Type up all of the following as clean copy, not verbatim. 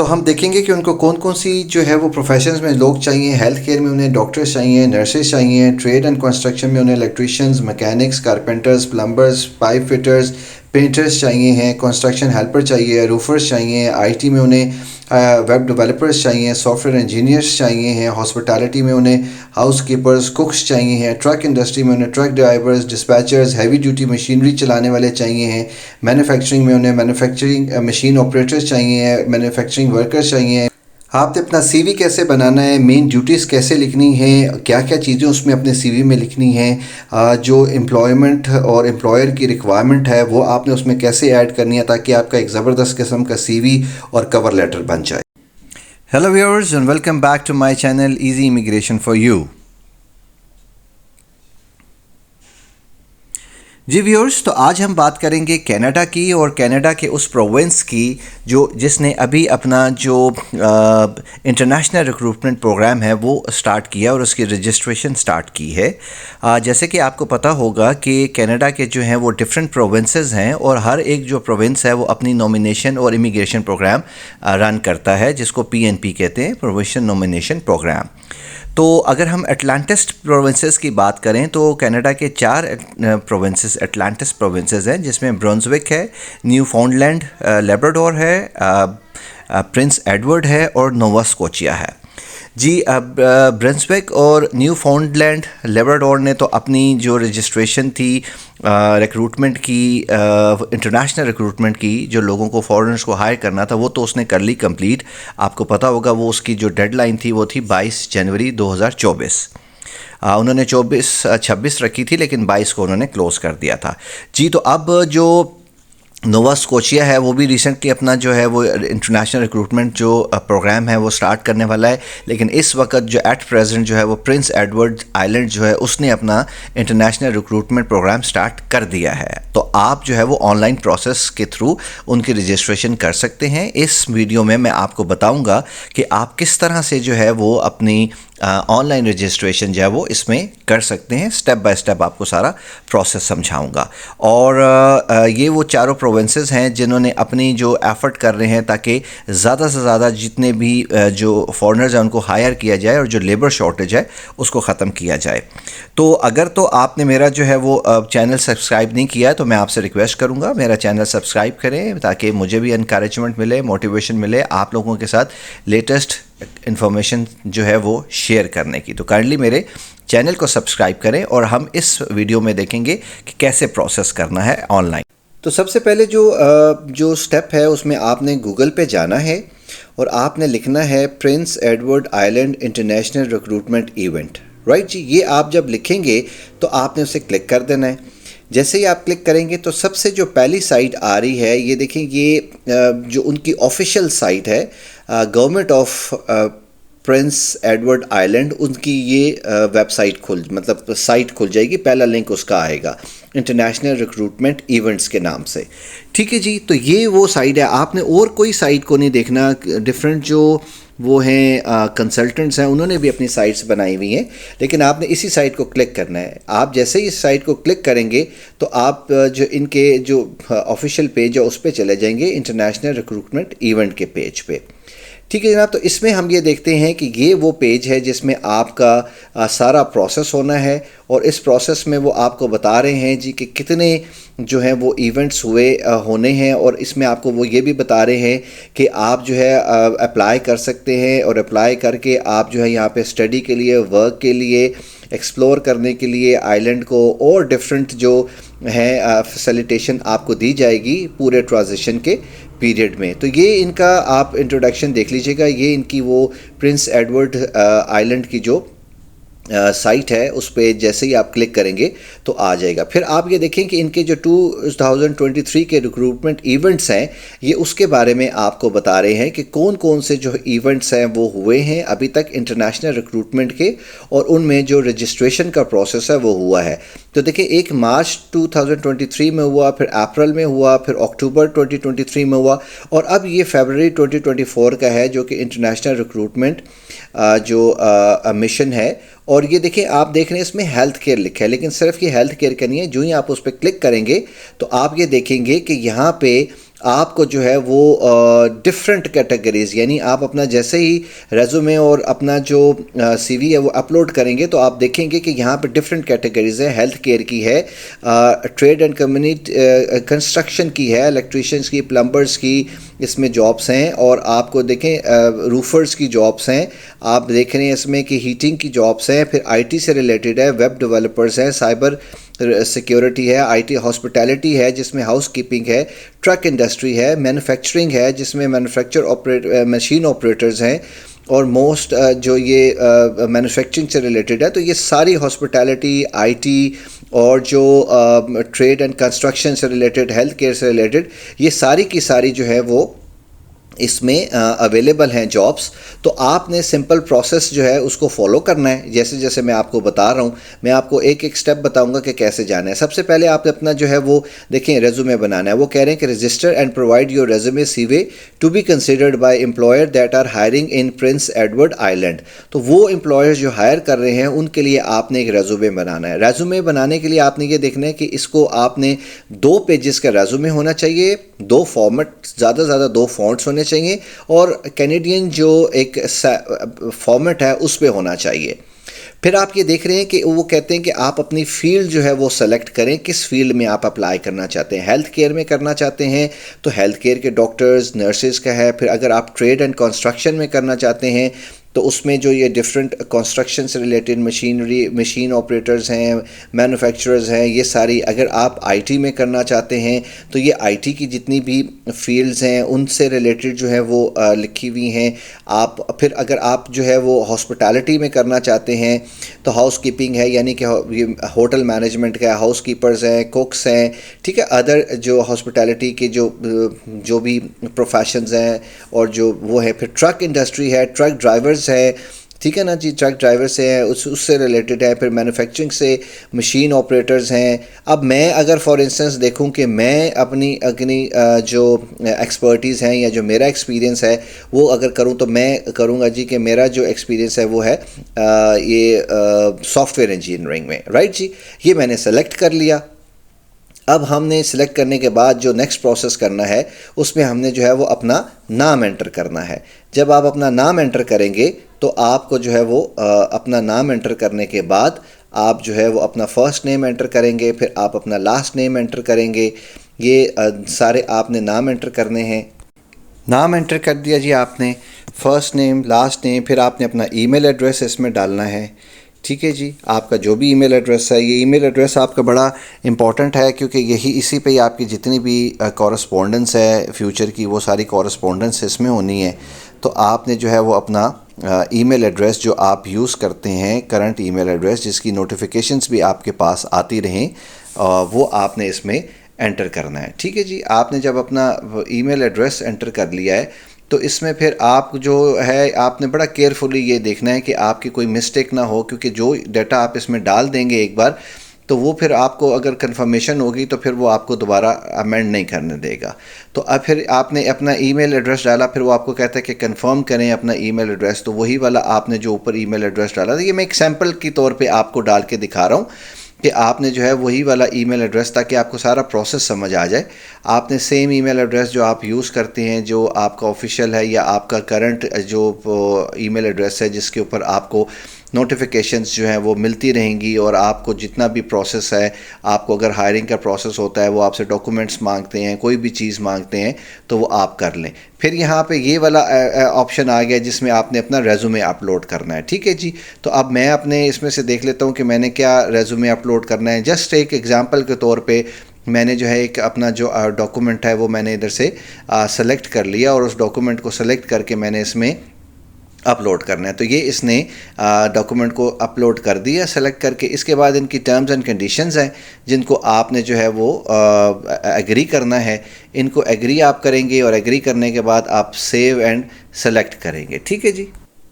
تو ہم دیکھیں گے کہ ان کو کون کون سی جو ہے وہ پروفیشنز میں لوگ چاہیے. ہیلتھ کیئر میں انہیں ڈاکٹرز چاہیے, نرسز چاہیے. ٹریڈ اینڈ کنسٹرکشن میں انہیں الیکٹریشینز, مکینکس, کارپینٹرز, پلمبرز, پائپ فٹرز, پینٹرز چاہیے ہیں. کنسٹرکشن ہیلپر چاہیے, روفرز چاہیے. آئی ٹی میں انہیں ویب ڈیولپرز چاہیے, سافٹ ویئر انجینئرز چاہیے ہیں. ہاسپٹالٹی میں انہیں ہاؤس کیپرز, کوکس چاہیے ہیں. ٹرک انڈسٹری میں انہیں truck drivers, dispatchers, heavy duty machinery چلانے والے چاہیے ہیں. مینوفیکچرنگ میں انہیں مینوفیکچرنگ مشین آپریٹرز چاہیے ہیں, مینوفیکچرنگ ورکرز چاہیے ہیں. آپ نے اپنا سی وی کیسے بنانا ہے, مین ڈیوٹیز کیسے لکھنی ہیں, کیا کیا چیزیں اس میں اپنے سی وی میں لکھنی ہیں, جو امپلائمنٹ اور امپلائر کی ریکوائرمنٹ ہے وہ آپ نے اس میں کیسے ایڈ کرنی ہے تاکہ آپ کا ایک زبردست قسم کا سی وی اور کور لیٹر بن جائے. Hello viewers and welcome back to my channel Easy Immigration for you. جی ویورز, تو آج ہم بات کریں گے کینیڈا کی, اور کینیڈا کے اس پروونس کی جس نے ابھی اپنا جو انٹرنیشنل ریکروٹمنٹ پروگرام ہے وہ سٹارٹ کیا اور اس کی رجسٹریشن سٹارٹ کی ہے. جیسے کہ آپ کو پتہ ہوگا کہ کینیڈا کے جو ہیں وہ ڈفرینٹ پروونسز ہیں, اور ہر ایک جو پروونس ہے وہ اپنی نومینیشن اور امیگریشن پروگرام رن کرتا ہے, جس کو PNP کہتے ہیں, پروونشل نومینیشن پروگرام. تو اگر ہم اٹلانٹس پروونسز کی بات کریں تو کینیڈا کے 4 پروونسز اٹلانٹس پروونسز ہیں, جس میں برنزوک ہے, نیو فاؤنڈ لینڈ, لیبراڈور ہے, پرنس ایڈورڈ ہے اور نووا اسکوچیا ہے. جی برنزوک اور نیو فاؤنڈ لینڈ, لیبراڈور نے تو اپنی جو رجسٹریشن تھی ریکروٹمنٹ کی, انٹرنیشنل ریکروٹمنٹ کی, جو لوگوں کو فارنرز کو ہائر کرنا تھا, وہ تو اس نے کر لی کمپلیٹ. آپ کو پتہ ہوگا وہ اس کی جو ڈیڈ لائن تھی وہ تھی 22 جنوری 2024. انہوں نے 26 رکھی تھی لیکن 22 کو انہوں نے کلوز کر دیا تھا. جی تو اب جو نووا اسکوچیا ہے وہ بھی ریسنٹلی اپنا جو ہے وہ انٹرنیشنل ریکروٹمنٹ جو پروگرام ہے وہ سٹارٹ کرنے والا ہے, لیکن اس وقت جو ایٹ پریزنٹ جو ہے وہ پرنس ایڈورڈ آئلینڈ جو ہے اس نے اپنا انٹرنیشنل ریکروٹمنٹ پروگرام سٹارٹ کر دیا ہے. تو آپ جو ہے وہ آن لائن پروسیس کے تھرو ان کی رجسٹریشن کر سکتے ہیں. اس ویڈیو میں آپ کو بتاؤں گا کہ آپ کس طرح سے جو ہے وہ اپنی آن لائن رجسٹریشن جو ہے وہ اس میں کر سکتے ہیں. سٹیپ بائی سٹیپ آپ کو سارا پروسیس سمجھاؤں گا. اور یہ وہ چاروں پروونسز ہیں جنہوں نے اپنی جو ایفرٹ کر رہے ہیں تاکہ زیادہ سے زیادہ جتنے بھی جو فارنرز ہیں ان کو ہائر کیا جائے اور جو لیبر شارٹیج ہے اس کو ختم کیا جائے. تو اگر تو آپ نے میرا جو ہے وہ چینل سبسکرائب نہیں کیا ہے تو میں آپ سے ریکویسٹ کروں گا میرا چینل سبسکرائب کریں تاکہ مجھے بھی انکریجمنٹ ملے, موٹیویشن ملے آپ لوگوں کے ساتھ لیٹسٹ انفارمیشن جو ہے وہ شیئر کرنے کی. تو کائنڈلی میرے چینل کو سبسکرائب کریں اور ہم اس ویڈیو میں دیکھیں گے کہ کیسے پروسیس کرنا ہے آن لائن. تو سب سے پہلے جو سٹیپ ہے اس میں آپ نے گوگل پہ جانا ہے اور آپ نے لکھنا ہے Prince Edward Island international recruitment event. Right ji, یہ آپ جب لکھیں گے تو آپ نے اسے کلک کر دینا ہے. جیسے ہی آپ کلک کریں گے تو سب سے جو پہلی سائٹ آ رہی ہے یہ دیکھیں, یہ جو ان کی آفیشیل سائٹ ہے government of Prince Edward Island, ان کی یہ ویب سائٹ سائٹ کھل جائے گی. پہلا لنک اس کا آئے گا انٹرنیشنل ریکروٹمنٹ ایونٹس کے نام سے. ٹھیک ہے جی, تو یہ وہ سائٹ ہے. آپ نے اور کوئی سائٹ کو نہیں دیکھنا. ڈفرینٹ جو وہ ہیں کنسلٹنٹس ہیں انہوں نے بھی اپنی سائٹس بنائی ہوئی ہیں, لیکن آپ نے اسی سائٹ کو کلک کرنا ہے. آپ جیسے ہی اس سائٹ کو کلک کریں گے تو آپ جو ان کے جو آفیشیل پیج ہے اس پہ چلے جائیں گے انٹرنیشنل ریکروٹمنٹ ایونٹ کے پیج پہ. ٹھیک ہے جناب, تو اس میں ہم یہ دیکھتے ہیں کہ یہ وہ پیج ہے جس میں آپ کا سارا پروسیس ہونا ہے, اور اس پروسیس میں وہ آپ کو بتا رہے ہیں جی کہ کتنے جو ہیں وہ ایونٹس ہونے ہیں, اور اس میں آپ کو وہ یہ بھی بتا رہے ہیں کہ آپ جو ہے اپلائی کر سکتے ہیں, اور اپلائی کر کے آپ جو ہے یہاں پہ اسٹڈی کے لیے, ورک کے لیے, ایکسپلور کرنے کے لیے آئلینڈ کو, اور ڈفرینٹ جو ہیں فیسیلیٹیشن آپ کو دی جائے گی پورے ٹرانزیشن کے پیریڈ میں. تو یہ ان کا آپ انٹروڈکشن دیکھ لیجئے گا. یہ ان کی وہ پرنس ایڈورڈ آئلینڈ کی جو سائٹ ہے اس پہ جیسے ہی آپ کلک کریں گے تو آ جائے گا. پھر آپ یہ دیکھیں کہ ان کے جو 2023 کے ریکروٹمنٹ ایونٹس ہیں یہ اس کے بارے میں آپ کو بتا رہے ہیں کہ کون کون سے جو ایونٹس ہیں وہ ہوئے ہیں ابھی تک انٹرنیشنل ریکروٹمنٹ کے, اور ان میں جو رجسٹریشن کا پروسیس ہے وہ ہوا ہے. تو دیکھیں, ایک مارچ 2023 میں ہوا, پھر اپریل میں ہوا, پھر اکتوبر 2023 میں ہوا, اور اب یہ فیبرری 2024 کا ہے جو کہ انٹرنیشنل ریکروٹمنٹ جو مشن ہے. اور یہ دیکھیں, آپ دیکھ رہے ہیں اس میں ہیلتھ کیئر لکھا ہے, لیکن صرف یہ ہیلتھ کیئر کا نہیں ہے. جو ہی آپ اس پہ کلک کریں گے تو آپ یہ دیکھیں گے کہ یہاں پہ آپ کو جو ہے وہ ڈفرینٹ کیٹیگریز، یعنی آپ اپنا جیسے ہی ریزومے اور اپنا جو سی وی ہے وہ اپلوڈ کریں گے تو آپ دیکھیں گے کہ یہاں پہ ڈفرینٹ کیٹیگریز ہیں. ہیلتھ کیئر کی ہے، ٹریڈ اینڈ کمیونٹی، کنسٹرکشن کی ہے، الیکٹریشینس کی، پلمبرز کی اس میں جابس ہیں. اور آپ کو دیکھیں روفرز کی جابس ہیں، آپ دیکھ رہے ہیں اس میں کہ ہیٹنگ کی جابس ہیں. پھر آئی ٹی سے ریلیٹڈ ہے، ویب ڈیولپرز ہیں، سائبر سیکیورٹی ہے، آئی ٹی ہاسپٹیلٹی ہے جس میں ہاؤس کیپنگ ہے، ٹرک انڈسٹری ہے، مینوفیکچرنگ ہے جس میں مشین آپریٹرز ہیں. اور موسٹ جو یہ مینوفیکچرنگ سے ریلیٹڈ ہے، تو یہ ساری ہاسپٹیلٹی، آئی ٹی اور جو ٹریڈ اینڈ کنسٹرکشن سے ریلیٹڈ، ہیلتھ کیئر سے ریلیٹڈ، یہ ساری کی ساری جو ہے وہ اس میں اویلیبل ہیں جابس. تو آپ نے سمپل پروسیس جو ہے اس کو فالو کرنا ہے. جیسے جیسے میں آپ کو بتا رہا ہوں، میں آپ کو ایک ایک سٹیپ بتاؤں گا کہ کیسے جانا ہے. سب سے پہلے آپ اپنا جو ہے وہ دیکھیں ریزومے بنانا ہے. وہ کہہ رہے ہیں کہ register and provide your resume see way to be considered by employer that are hiring in Prince Edward Island. تو وہ امپلائر جو ہائر کر رہے ہیں ان کے لیے آپ نے ایک ریزومے بنانا ہے. ریزومے بنانے کے لیے آپ نے یہ دیکھنا ہے کہ اس کو آپ نے 2 پیجز کا ریزومے ہونا چاہیے، 2 فارمیٹ، زیادہ سے زیادہ 2 فونٹس ہونے چاہیے، اور کینیڈین جو ایک فارمیٹ ہے اس پہ ہونا چاہیے. پھر آپ یہ دیکھ رہے ہیں کہ وہ کہتے ہیں کہ آپ اپنی فیلڈ جو ہے وہ سلیکٹ کریں، کس فیلڈ میں آپ اپلائی کرنا چاہتے ہیں. ہیلتھ کیئر میں کرنا چاہتے ہیں تو ہیلتھ کیئر کے ڈاکٹرز، نرسز کا ہے. پھر اگر آپ ٹریڈ اینڈ کنسٹرکشن میں کرنا چاہتے ہیں تو اس میں جو یہ ڈفرینٹ کنسٹرکشن سے ریلیٹڈ مشین آپریٹرز ہیں، مینوفیکچررز ہیں، یہ ساری. اگر آپ آئی ٹی میں کرنا چاہتے ہیں تو یہ آئی ٹی کی جتنی بھی فیلڈز ہیں ان سے ریلیٹڈ جو ہے وہ لکھی ہوئی ہیں. آپ پھر اگر آپ جو ہے وہ ہاسپٹیلٹی میں کرنا چاہتے ہیں تو ہاؤس کیپنگ ہے، یعنی کہ ہوٹل مینجمنٹ کا ہے، ہاؤس کیپرز ہیں، کوکس ہیں، ٹھیک ہے، ادر جو ہاسپٹیلٹی کے جو بھی پروفیشنز ہیں اور جو وہ ہے. پھر ٹرک انڈسٹری ہے، ٹرک ڈرائیورز ہے، ٹھیک ہے نا جی، ٹرک ڈرائیور سے ہیں، اس سے ریلیٹڈ ہے. پھر مینوفیکچرنگ سے مشین آپریٹرز ہیں. اب میں اگر فار انسٹنس دیکھوں کہ میں اپنی جو ایکسپرٹیز ہیں یا جو میرا ایکسپیرینس ہے وہ اگر کروں تو میں کروں گا جی کہ میرا جو ایکسپیرینس ہے وہ ہے یہ سافٹ ویئر انجینئرنگ میں، رائٹ جی. یہ میں نے سلیکٹ کر لیا. اب ہم نے سلیکٹ کرنے کے بعد جو نیکسٹ پروسیس کرنا ہے اس میں ہم نے جو ہے وہ اپنا نام انٹر کرنا ہے. جب آپ اپنا نام انٹر کریں گے تو آپ کو جو ہے وہ اپنا نام انٹر کرنے کے بعد آپ جو ہے وہ اپنا فرسٹ نیم انٹر کریں گے، پھر آپ اپنا لاسٹ نیم انٹر کریں گے. یہ سارے آپ نے نام انٹر کرنے ہیں. نام انٹر کر دیا جی آپ نے، فرسٹ نیم، لاسٹ نیم، پھر آپ نے اپنا ای میل ایڈریس اس میں ڈالنا ہے. ٹھیک ہے جی، آپ کا جو بھی ای میل ایڈریس ہے، یہ ای میل ایڈریس آپ کا بڑا امپورٹنٹ ہے کیونکہ اسی پہ ہی آپ کی جتنی بھی کورسپونڈنس ہے فیوچر کی وہ ساری کورسپونڈنس اس میں ہونی ہے. تو آپ نے جو ہے وہ اپنا ای میل ایڈریس جو آپ یوز کرتے ہیں، کرنٹ ای میل ایڈریس جس کی نوٹیفیکیشنز بھی آپ کے پاس آتی رہیں، وہ آپ نے اس میں انٹر کرنا ہے. ٹھیک ہے جی، آپ نے جب اپنا ای میل ایڈریس انٹر کر لیا ہے تو اس میں پھر آپ جو ہے آپ نے بڑا کیئرفلی یہ دیکھنا ہے کہ آپ کی کوئی مسٹیک نہ ہو، کیونکہ جو ڈیٹا آپ اس میں ڈال دیں گے ایک بار تو وہ پھر آپ کو اگر کنفرمیشن ہوگی تو پھر وہ آپ کو دوبارہ امینڈ نہیں کرنے دے گا. تو اب پھر آپ نے اپنا ای میل ایڈریس ڈالا، پھر وہ آپ کو کہتا ہے کہ کنفرم کریں اپنا ای میل ایڈریس. تو وہی والا آپ نے جو اوپر ای میل ایڈریس ڈالا تھا، یہ میں ایک سیمپل کی طور پہ آپ کو ڈال کے دکھا رہا ہوں کہ آپ نے جو ہے وہی والا ای میل ایڈریس، تاکہ آپ کو سارا پروسیس سمجھ آ جائے. آپ نے سیم ای میل ایڈریس جو آپ یوز کرتے ہیں، جو آپ کا آفیشیل ہے یا آپ کا کرنٹ جو ای میل ایڈریس ہے جس کے اوپر آپ کو نوٹیفیکیشنز جو ہیں وہ ملتی رہیں گی، اور آپ کو جتنا بھی پروسیس ہے، آپ کو اگر ہائرنگ کا پروسیس ہوتا ہے، وہ آپ سے ڈاکومنٹس مانگتے ہیں، کوئی بھی چیز مانگتے ہیں تو وہ آپ کر لیں. پھر یہاں پہ یہ والا آپشن آ گیا جس میں آپ نے اپنا ریزومے اپلوڈ کرنا ہے. ٹھیک ہے جی، تو اب میں اپنے اس میں سے دیکھ لیتا ہوں کہ میں نے کیا ریزومے اپلوڈ کرنا ہے. جسٹ ایک ایگزامپل کے طور پہ میں نے جو ہے ایک اپنا جو ڈاکومنٹ ہے وہ میں نے ادھر سے سلیکٹ کر لیا، اور اس ڈاکومنٹ کو سلیکٹ کر کے میں نے اس میں اپلوڈ کرنا ہے. تو یہ اس نے ڈاکومنٹ کو اپلوڈ کر دیا سلیکٹ کر کے. اس کے بعد ان کی ٹرمز اینڈ کنڈیشنز ہیں جن کو آپ نے جو ہے وہ ایگری کرنا ہے. ان کو ایگری آپ کریں گے، اور ایگری کرنے کے بعد آپ سیو اینڈ سلیکٹ کریں گے. ٹھیک ہے جی.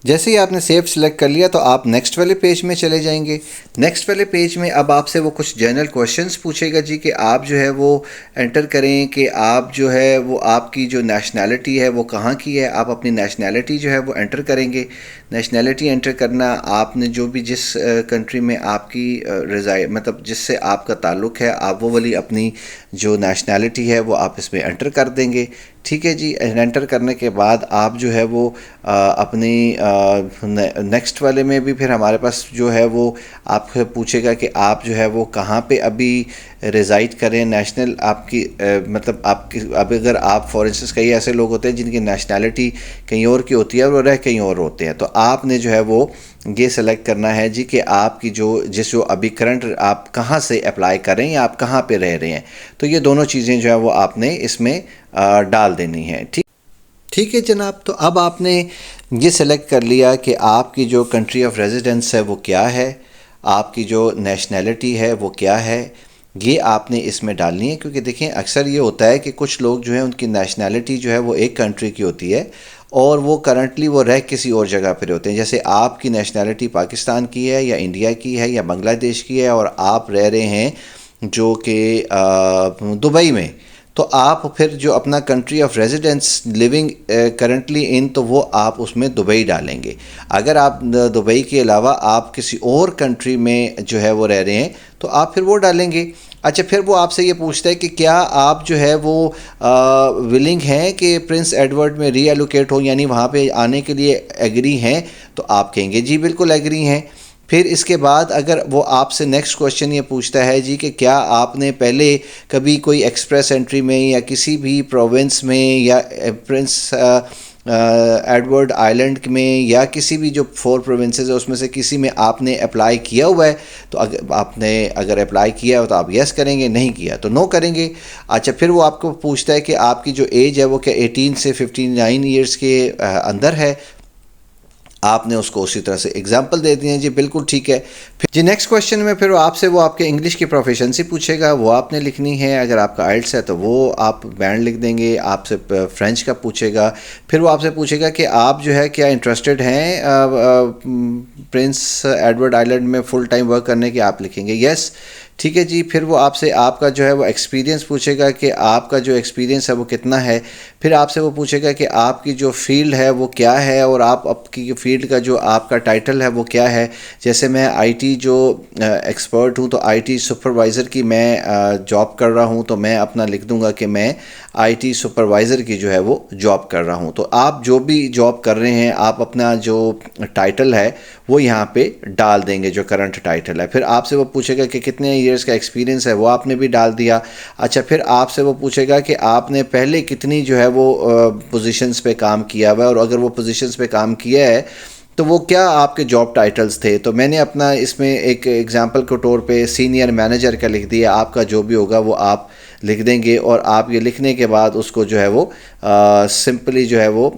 جیسے ہی آپ نے سیو سلیکٹ کر لیا تو آپ نیکسٹ والے پیج میں چلے جائیں گے. نیکسٹ والے پیج میں اب آپ سے وہ کچھ جنرل کویشچنس پوچھے گا جی کہ آپ جو ہے وہ انٹر کریں کہ آپ جو ہے وہ آپ کی جو نیشنلٹی ہے وہ کہاں کی ہے. آپ اپنی نیشنلٹی جو ہے وہ انٹر کریں گے. نیشنلٹی انٹر کرنا آپ نے جو بھی جس کنٹری میں آپ کی مطلب جس سے آپ کا تعلق ہے آپ وہ والی اپنی جو نیشنلٹی ہے وہ آپ اس میں انٹر کر دیں گے. ٹھیک ہے جی. انٹر کرنے کے بعد آپ جو ہے وہ اپنی نیکسٹ والے میں بھی پھر ہمارے پاس جو ہے وہ آپ پوچھے گا کہ آپ جو ہے وہ کہاں پہ ابھی ریزائڈ کریں. نیشنل آپ کی مطلب آپ کی اب اگر آپ فار انسٹنس کئی ایسے لوگ ہوتے ہیں جن کی نیشنلٹی کہیں اور کی ہوتی ہے اور وہ رہ کہیں اور ہوتے ہیں, تو آپ نے جو ہے وہ یہ سلیکٹ کرنا ہے جی کہ آپ کی جو ابھی کرنٹ آپ کہاں سے اپلائی کریں یا آپ کہاں پہ رہ رہے ہیں. تو یہ دونوں چیزیں جو ہے وہ آپ نے اس میں ڈال دینی ہیں. ٹھیک ہے جناب. تو اب آپ نے یہ سلیکٹ کر لیا کہ آپ کی جو کنٹری آف ریزیڈنس ہے وہ کیا ہے, آپ کی جو نیشنلٹی ہے وہ کیا ہے, یہ آپ نے اس میں ڈالنی ہے. کیونکہ دیکھیں اکثر یہ ہوتا ہے کہ کچھ لوگ جو ہیں ان کی نیشنلٹی جو ہے وہ ایک کنٹری کی ہوتی ہے اور وہ کرنٹلی وہ رہ کسی اور جگہ پہ ہوتے ہیں. جیسے آپ کی نیشنلٹی پاکستان کی ہے یا انڈیا کی ہے یا بنگلہ دیش کی ہے اور آپ رہ رہے ہیں جو کہ دبئی میں, تو آپ پھر جو اپنا country of residence living currently in تو وہ آپ اس میں دبئی ڈالیں گے. اگر آپ دبئی کے علاوہ آپ کسی اور کنٹری میں جو ہے وہ رہ رہے ہیں تو آپ پھر وہ ڈالیں گے. اچھا, پھر وہ آپ سے یہ پوچھتا ہے کہ کیا آپ جو ہے وہ ولنگ ہیں کہ پرنس ایڈورڈ میں ری ایلوکیٹ ہو, یعنی وہاں پہ آنے کے لیے ایگری ہیں. تو آپ کہیں گے جی بالکل ایگری ہیں. پھر اس کے بعد اگر وہ آپ سے نیکسٹ کویشچن یہ پوچھتا ہے جی کہ کیا آپ نے پہلے کبھی کوئی ایکسپریس انٹری میں یا کسی بھی پروونس میں یا پرنس ایڈورڈ آئلینڈ میں یا کسی بھی جو 4 پروونسز ہے اس میں سے کسی میں آپ نے اپلائی کیا ہوا ہے, تو آپ نے اگر اپلائی کیا ہو تو آپ یس کریں گے, نہیں کیا تو نو کریں گے. اچھا, پھر وہ آپ کو پوچھتا ہے کہ آپ کی جو ایج ہے وہ کیا 18 سے 59 ایئرس کے اندر ہے. آپ نے اس کو اسی طرح سے اگزامپل دے دیے ہیں جی بالکل ٹھیک ہے. جی نیکسٹ کویشچن میں پھر آپ سے وہ آپ کے انگلش کی پروفیشنسی پوچھے گا, وہ آپ نے لکھنی ہے. اگر آپ کا آئلٹس ہے تو وہ آپ بینڈ لکھ دیں گے. آپ سے فرینچ کا پوچھے گا. پھر وہ آپ سے پوچھے گا کہ آپ جو ہے کیا انٹرسٹڈ ہیں پرنس ایڈورڈ آئلینڈ میں فل ٹائم ورک کرنے کے, آپ لکھیں گے یس. ٹھیک ہے جی. پھر وہ آپ سے آپ کا جو ہے وہ ایکسپیرینس پوچھے گا کہ آپ کا جو ایکسپیرینس ہے وہ کتنا ہے. پھر آپ سے وہ پوچھے گا کہ آپ کی جو فیلڈ ہے وہ کیا ہے اور آپ کی فیلڈ کا جو آپ کا ٹائٹل ہے وہ کیا ہے. جیسے میں آئی ٹی جو ایکسپرٹ ہوں تو آئی ٹی سپروائزر کی میں جاب کر رہا ہوں, تو میں اپنا لکھ دوں گا کہ میں آئی ٹی سپروائزر کی جو ہے وہ جاب کر رہا ہوں. تو آپ جو بھی جاب کر رہے ہیں آپ اپنا جو ٹائٹل ہے وہ یہاں پہ ڈال دیں گے, جو کرنٹ ٹائٹل ہے. پھر آپ سے وہ پوچھے گا کہ کتنے ایئرس کا ایکسپیرینس ہے, وہ آپ نے بھی ڈال دیا. اچھا, پھر آپ سے وہ پوچھے گا کہ آپ نے پہلے کتنی جو ہے وہ پوزیشنز پہ کام کیا ہوا ہے, اور اگر وہ پوزیشنز پہ کام کیا ہے تو وہ کیا آپ کے جاب ٹائٹلز تھے. تو میں نے اپنا اس میں ایک ایگزامپل کے طور پہ سینئر مینیجر کا لکھ دیا. آپ کا جو بھی ہوگا وہ آپ لکھ دیں گے, اور آپ یہ لکھنے کے بعد اس کو جو ہے وہ سمپلی جو ہے وہ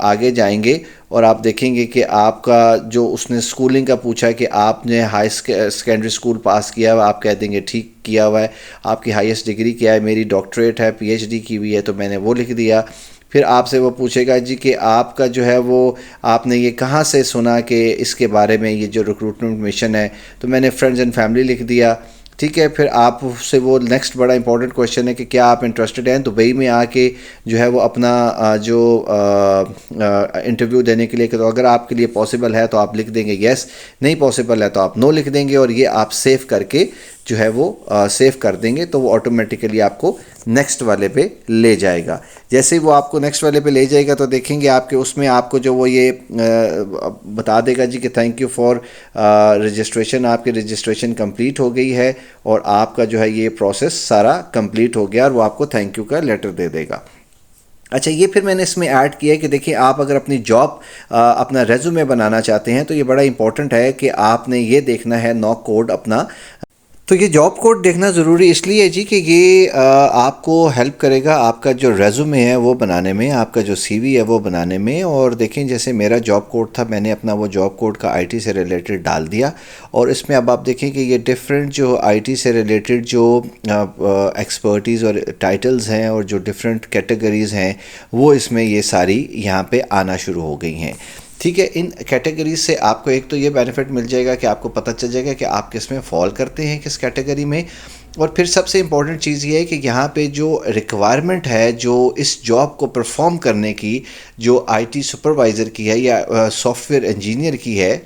آگے جائیں گے اور آپ دیکھیں گے کہ آپ کا جو اس نے اسکولنگ کا پوچھا کہ آپ نے ہائی سیکنڈری اسکول پاس کیا ہوا, آپ کہہ دیں گے ٹھیک کیا ہوا ہے. آپ کی ہائیسٹ ڈگری کیا ہے, میری ڈاکٹریٹ ہے, پی ایچ ڈی کی ہوئی ہے, تو میں نے وہ لکھ دیا. پھر آپ سے وہ پوچھے گا جی کہ آپ کا جو ہے وہ آپ نے یہ کہاں سے سنا کہ اس کے بارے میں یہ جو ریکروٹمنٹ مشن ہے, تو میں نے فرینڈز اینڈ فیملی لکھ دیا. ٹھیک ہے. پھر آپ سے وہ نیکسٹ بڑا امپورٹنٹ کویشچن ہے کہ کیا آپ انٹرسٹڈ ہیں دبئی میں آ کے جو ہے وہ اپنا جو انٹرویو دینے کے لیے, تو اگر آپ کے لیے پاسبل ہے تو آپ لکھ دیں گے یس, نہیں پاسبل ہے تو آپ نو لکھ دیں گے, اور یہ آپ سیو کر کے جو ہے وہ سیو کر دیں گے تو وہ آٹومیٹیکلی آپ کو نیکسٹ والے پہ لے جائے گا. جیسے ہی وہ آپ کو نیکسٹ والے پہ لے جائے گا تو دیکھیں گے آپ کے اس میں آپ کو جو وہ یہ بتا دے گا جی کہ تھینک یو فار رجسٹریشن, آپ کی رجسٹریشن کمپلیٹ ہو گئی ہے اور آپ کا جو ہے یہ پروسیس سارا کمپلیٹ ہو گیا, اور وہ آپ کو تھینک یو کا لیٹر دے دے گا. اچھا, یہ پھر میں نے اس میں ایڈ کیا ہے کہ دیکھیں آپ اگر اپنی جاب اپنا ریزیومے بنانا چاہتے ہیں تو یہ بڑا امپورٹنٹ ہے کہ آپ نے یہ دیکھنا ہے نو کوڈ اپنا. تو یہ جاب کوڈ دیکھنا ضروری اس لیے ہے جی کہ یہ آپ کو ہیلپ کرے گا آپ کا جو ریزومے ہے وہ بنانے میں, آپ کا جو سی وی ہے وہ بنانے میں. اور دیکھیں جیسے میرا جاب کوڈ تھا, میں نے اپنا وہ جاب کوڈ کا آئی ٹی سے ریلیٹڈ ڈال دیا, اور اس میں اب آپ دیکھیں کہ یہ ڈفرینٹ جو آئی ٹی سے ریلیٹڈ جو ایکسپرٹیز اور ٹائٹلز ہیں اور جو ڈفرینٹ کیٹیگریز ہیں وہ اس میں یہ ساری یہاں پہ آنا شروع ہو گئی ہیں. ٹھیک ہے. ان کیٹیگریز سے آپ کو ایک تو یہ بینیفٹ مل جائے گا کہ آپ کو پتہ چل جائے گا کہ آپ کس میں فال کرتے ہیں، کس کیٹیگری میں. اور پھر سب سے امپورٹنٹ چیز یہ ہے کہ یہاں پہ جو ریکوائرمنٹ ہے جو اس جاب کو پرفارم کرنے کی، جو آئی ٹی سپروائزر کی ہے یا سافٹ ویئر انجینئر کی ہے،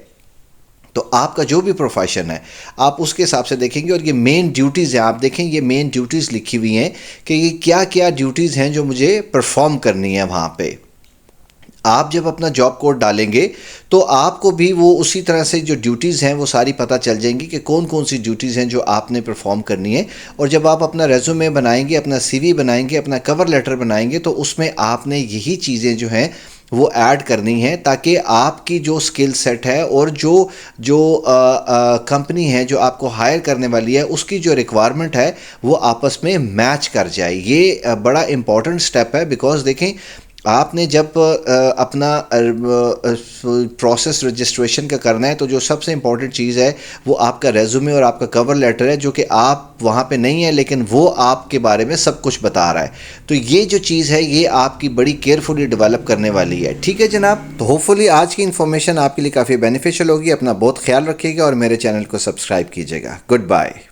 تو آپ کا جو بھی پروفیشن ہے آپ اس کے حساب سے دیکھیں گے. اور یہ مین ڈیوٹیز ہیں، آپ دیکھیں یہ مین ڈیوٹیز لکھی ہوئی ہیں کہ یہ کیا کیا ڈیوٹیز ہیں جو مجھے پرفارم کرنی ہے وہاں پہ. آپ جب اپنا جاب کوڈ ڈالیں گے تو آپ کو بھی وہ اسی طرح سے جو ڈیوٹیز ہیں وہ ساری پتہ چل جائیں گی کہ کون کون سی ڈیوٹیز ہیں جو آپ نے پرفارم کرنی ہے. اور جب آپ اپنا ریزیومے بنائیں گے، اپنا سی وی بنائیں گے، اپنا کور لیٹر بنائیں گے، تو اس میں آپ نے یہی چیزیں جو ہیں وہ ایڈ کرنی ہیں تاکہ آپ کی جو سکل سیٹ ہے اور جو کمپنی ہے جو آپ کو ہائر کرنے والی ہے اس کی جو ریکوائرمنٹ ہے وہ آپس میں میچ کر جائے. یہ بڑا امپورٹنٹ سٹیپ ہے، بیکاز دیکھیں آپ نے جب اپنا پروسیس رجسٹریشن کا کرنا ہے تو جو سب سے امپورٹنٹ چیز ہے وہ آپ کا ریزیومے اور آپ کا کور لیٹر ہے، جو کہ آپ وہاں پہ نہیں ہے لیکن وہ آپ کے بارے میں سب کچھ بتا رہا ہے. تو یہ جو چیز ہے یہ آپ کی بڑی کیئرفلی ڈیولپ کرنے والی ہے. ٹھیک ہے جناب، تو ہوپ فلی آج کی انفارمیشن آپ کے لیے کافی بینیفیشیل ہوگی. اپنا بہت خیال رکھیے گا اور میرے چینل کو سبسکرائب کیجیے گا. Good bye.